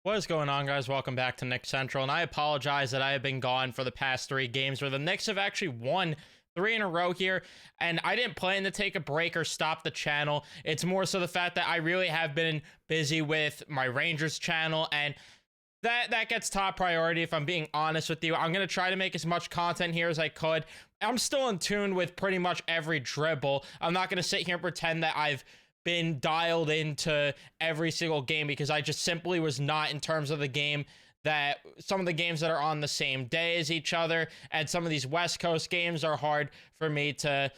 What is going on, guys? Welcome back to Knicks Central, and I apologize that I have been gone for the past 3 games where the Knicks have actually won 3 in a row here, and I didn't plan to take a break or stop the channel. It's more so the fact that I really have been busy with my Rangers channel, and that gets top priority if I'm being honest with you. I'm going to try to make as much content here as I could. I'm still in tune with pretty much every dribble. I'm not going to sit here and pretend that I've been dialed into every single game because I just simply was not in terms of the game, that some of the games that are on the same day as each other, and some of these West Coast games are hard for me to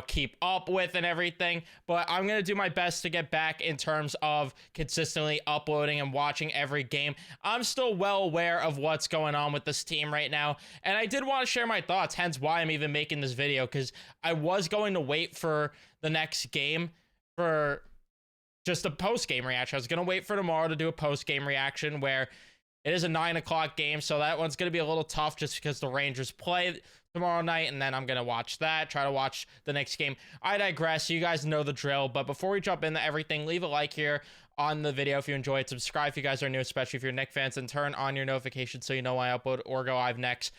keep up with and everything. But I'm going to do my best to get back in terms of consistently uploading and watching every game. I'm still well aware of what's going on with this team right now, and I did want to share my thoughts, hence why I'm even making this video, because I was going to wait for the next game for just a post-game reaction. I was going to wait for tomorrow to do a post-game reaction where it is a 9 o'clock game, so that one's going to be a little tough just because the Rangers play tomorrow night, and then I'm going to watch that, try to watch the next game. I digress. You guys know the drill, but before we jump into everything, leave a like here on the video if you enjoy it. Subscribe if you guys are new, especially if you're Knicks fans, and turn on your notifications so you know when I upload or go live next.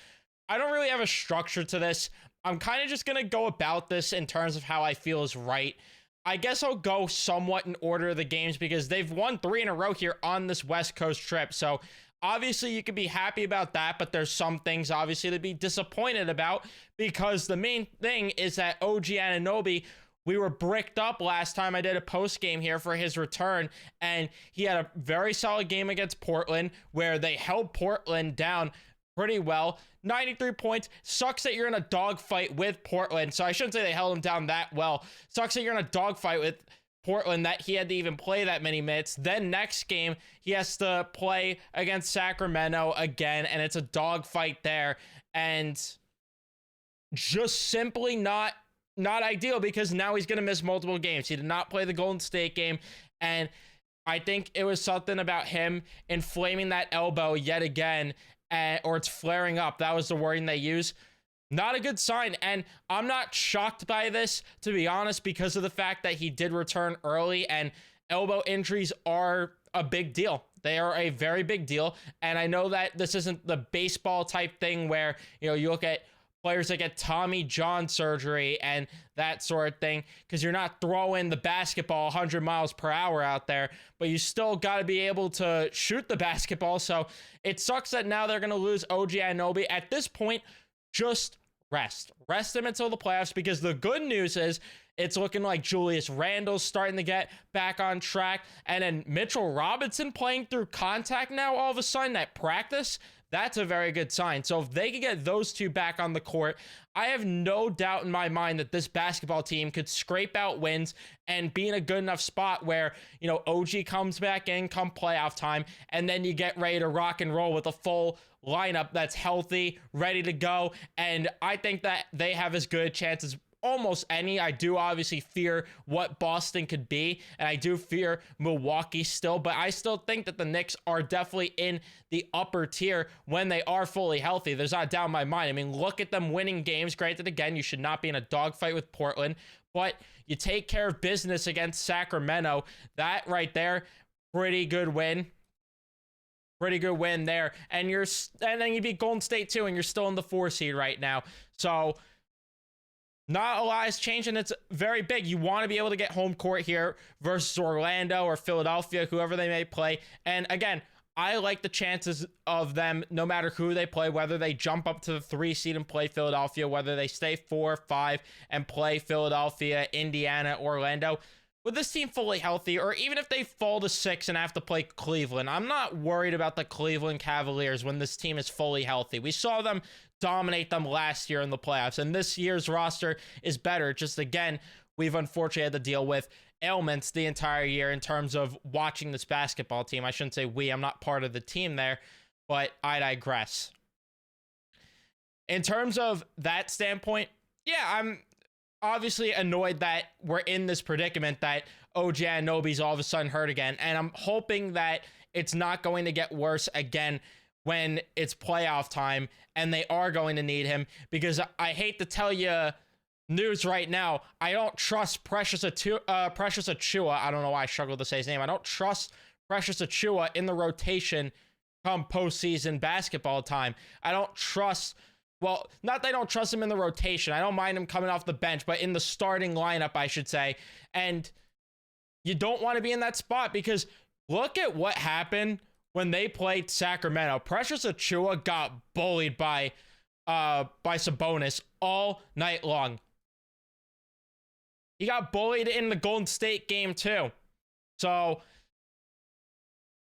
I don't really have a structure to this. I'm kind of just going to go about this in terms of how I feel is right. I guess I'll go somewhat in order of the games because they've won 3 in a row here on this West Coast trip. So obviously you could be happy about that, but there's some things obviously to be disappointed about, because the main thing is that OG Anunoby, we were bricked up last time I did a post game here for his return, and he had a very solid game against Portland where they held Portland down pretty well. 93 points. Sucks that you're in a dogfight with Portland. So I shouldn't say they held him down that well. Sucks that you're in a dogfight with Portland that he had to even play that many minutes. Then next game, he has to play against Sacramento again, and it's a dogfight there. And just simply not ideal, because now he's going to miss multiple games. He did not play the Golden State game, and I think it was something about him inflaming that elbow yet again, or it's flaring up. That was the wording they use. Not a good sign, and I'm not shocked by this, to be honest, because of the fact that he did return early, and elbow injuries are a big deal. They are a very big deal, and I know that this isn't the baseball type thing where, you look at players that get Tommy John surgery and that sort of thing, because you're not throwing the basketball 100 miles per hour out there, but you still got to be able to shoot the basketball. So it sucks that now they're going to lose OG Anunoby. At this point, just rest him until the playoffs, because the good news is it's looking like Julius Randle's starting to get back on track, and then Mitchell Robinson playing through contact now all of a sudden at practice. That's a very good sign. So if they could get those two back on the court, I have no doubt in my mind that this basketball team could scrape out wins and be in a good enough spot where, OG comes back in come playoff time, and then you get ready to rock and roll with a full lineup that's healthy, ready to go. And I think that they have as good a chance as almost any. I do obviously fear what Boston could be, and I do fear Milwaukee still, but I still think that the Knicks are definitely in the upper tier when they are fully healthy. There's not a doubt in my mind. I mean, look at them winning games. Granted, again, you should not be in a dogfight with Portland, but you take care of business against Sacramento. That right there, pretty good win. Pretty good win there. And then you beat Golden State too, and you're still in the 4 seed right now. So not a lot has changed, and it's very big. You want to be able to get home court here versus Orlando or Philadelphia, whoever they may play. And again, I like the chances of them, no matter who they play, whether they jump up to the 3 seed and play Philadelphia, whether they stay 4 or 5 and play Philadelphia, Indiana, Orlando. With this team fully healthy, or even if they fall to 6 and have to play Cleveland, I'm not worried about the Cleveland Cavaliers when this team is fully healthy. We saw them dominate them last year in the playoffs, and this year's roster is better. Just again, we've unfortunately had to deal with ailments the entire year in terms of watching this basketball team. I shouldn't say we, I'm not part of the team there, but I digress. In terms of that standpoint, yeah, I'm obviously annoyed that we're in this predicament that OG Anunoby's all of a sudden hurt again, and I'm hoping that it's not going to get worse again when it's playoff time and they are going to need him, because I hate to tell you news right now, I don't trust Precious Achua. I don't know why I struggle to say his name. I don't trust Precious Achiuwa in the rotation come postseason basketball time. I don't trust, well, not that I don't trust him in the rotation. I don't mind him coming off the bench, but in the starting lineup, I should say. And you don't want to be in that spot because look at what happened when they played Sacramento. Precious Achiuwa got bullied by Sabonis all night long. He got bullied in the Golden State game too. So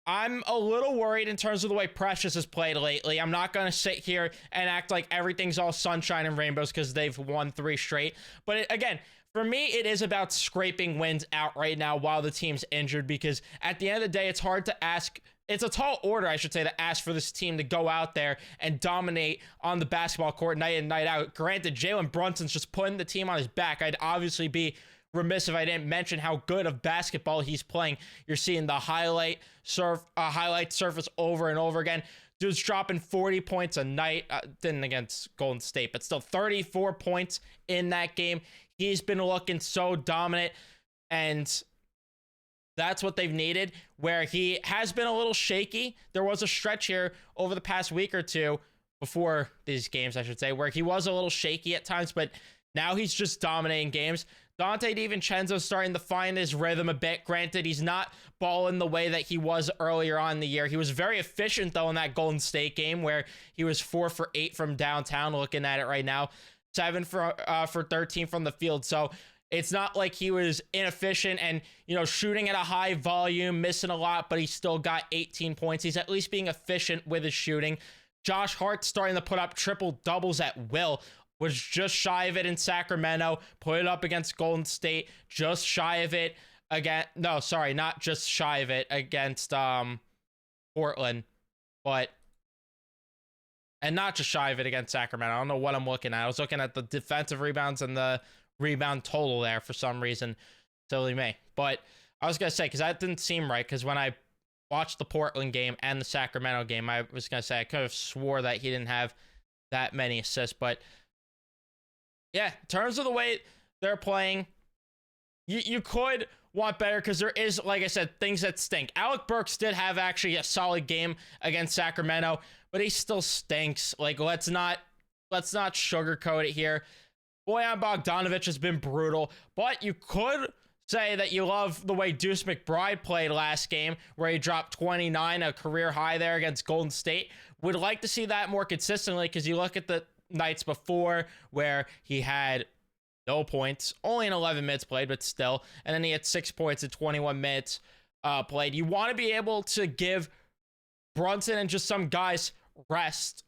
I'm a little worried in terms of the way Precious has played lately. I'm not going to sit here and act like everything's all sunshine and rainbows because they've won 3 straight. But again, for me, it is about scraping wins out right now while the team's injured, because at the end of the day, it's hard to ask. It's a tall order, I should say, to ask for this team to go out there and dominate on the basketball court night in, night out. Granted, Jalen Brunson's just putting the team on his back. I'd obviously be remiss if I didn't mention how good of basketball he's playing. You're seeing the highlight surface over and over again. Dude's dropping 40 points a night. Didn't against Golden State, but still 34 points in that game. He's been looking so dominant, and that's what they've needed, where he has been a little shaky. There was a stretch here over the past week or two, before these games, I should say, where he was a little shaky at times, but now he's just dominating games. Dante DiVincenzo's starting to find his rhythm a bit. Granted, he's not balling the way that he was earlier on in the year. He was very efficient, though, in that Golden State game where he was 4 for 8 from downtown, looking at it right now. 7 for 13 from the field. So it's not like he was inefficient and, you know, shooting at a high volume, missing a lot, but he still got 18 points. He's at least being efficient with his shooting. Josh Hart's starting to put up triple doubles at will. Was just shy of it in Sacramento. Put it up against Golden State. Just shy of it again. No, sorry, not just shy of it against Portland, but. And not just shy of it against Sacramento. I don't know what I'm looking at. I was looking at the defensive rebounds and the rebound total there for some reason. Silly me. But I was going to say, because that didn't seem right, because when I watched the Portland game and the Sacramento game, I was going to say I could have swore that he didn't have that many assists. But yeah, in terms of the way they're playing, you could want better because there is, like I said, things that stink. Alec Burks did have actually a solid game against Sacramento, but he still stinks. Like, let's not sugarcoat it here. Bojan Bogdanovic has been brutal, but you could say that you love the way Deuce McBride played last game, where he dropped 29, a career high there against Golden State. Would like to see that more consistently, because you look at the nights before where he had no points, only in 11 minutes played, but still, and then he had 6 points in 21 minutes played. You want to be able to give Brunson and just some guys rest,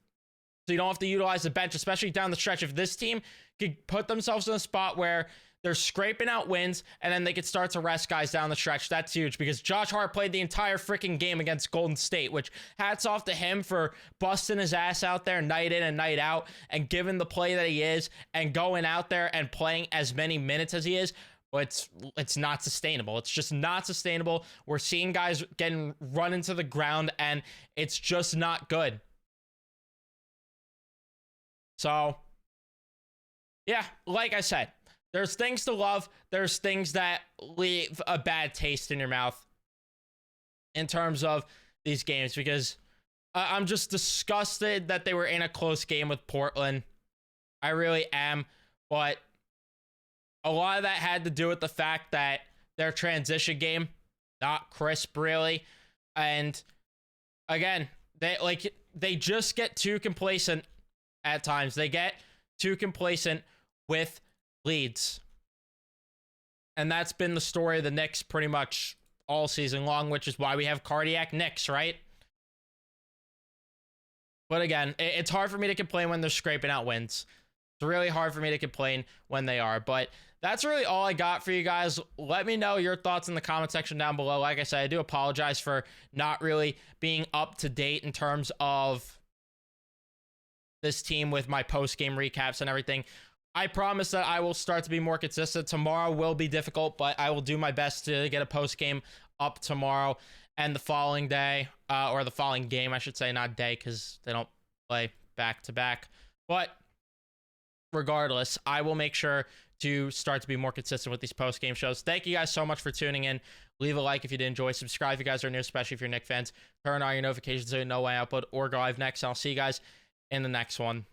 so you don't have to utilize the bench, especially down the stretch. If this team could put themselves in a spot where they're scraping out wins and then they could start to rest guys down the stretch, that's huge, because Josh Hart played the entire freaking game against Golden State, which hats off to him for busting his ass out there night in and night out and giving the play that he is and going out there and playing as many minutes as he is. But it's not sustainable. It's just not sustainable. We're seeing guys getting run into the ground, and it's just not good. So, yeah, like I said, there's things to love. There's things that leave a bad taste in your mouth in terms of these games, because I'm just disgusted that they were in a close game with Portland. I really am. But a lot of that had to do with the fact that their transition game, not crisp really. And again, they just get too complacent at times. They get too complacent with leads. And that's been the story of the Knicks pretty much all season long, which is why we have cardiac Knicks, right? But again, it's hard for me to complain when they're scraping out wins. It's really hard for me to complain when they are. But that's really all I got for you guys. Let me know your thoughts in the comment section down below. Like I said, I do apologize for not really being up to date in terms of this team with my post-game recaps and everything. I promise that I will start to be more consistent. Tomorrow will be difficult, but I will do my best to get a post-game up tomorrow and the following day, or the following game, I should say, not day, because they don't play back-to-back. But regardless, I will make sure to start to be more consistent with these post-game shows. Thank you guys so much for tuning in. Leave a like if you did enjoy. Subscribe if you guys are new, especially if you're Knicks fans. Turn on your notifications so you know when I upload or go live next. And I'll see you guys in the next one.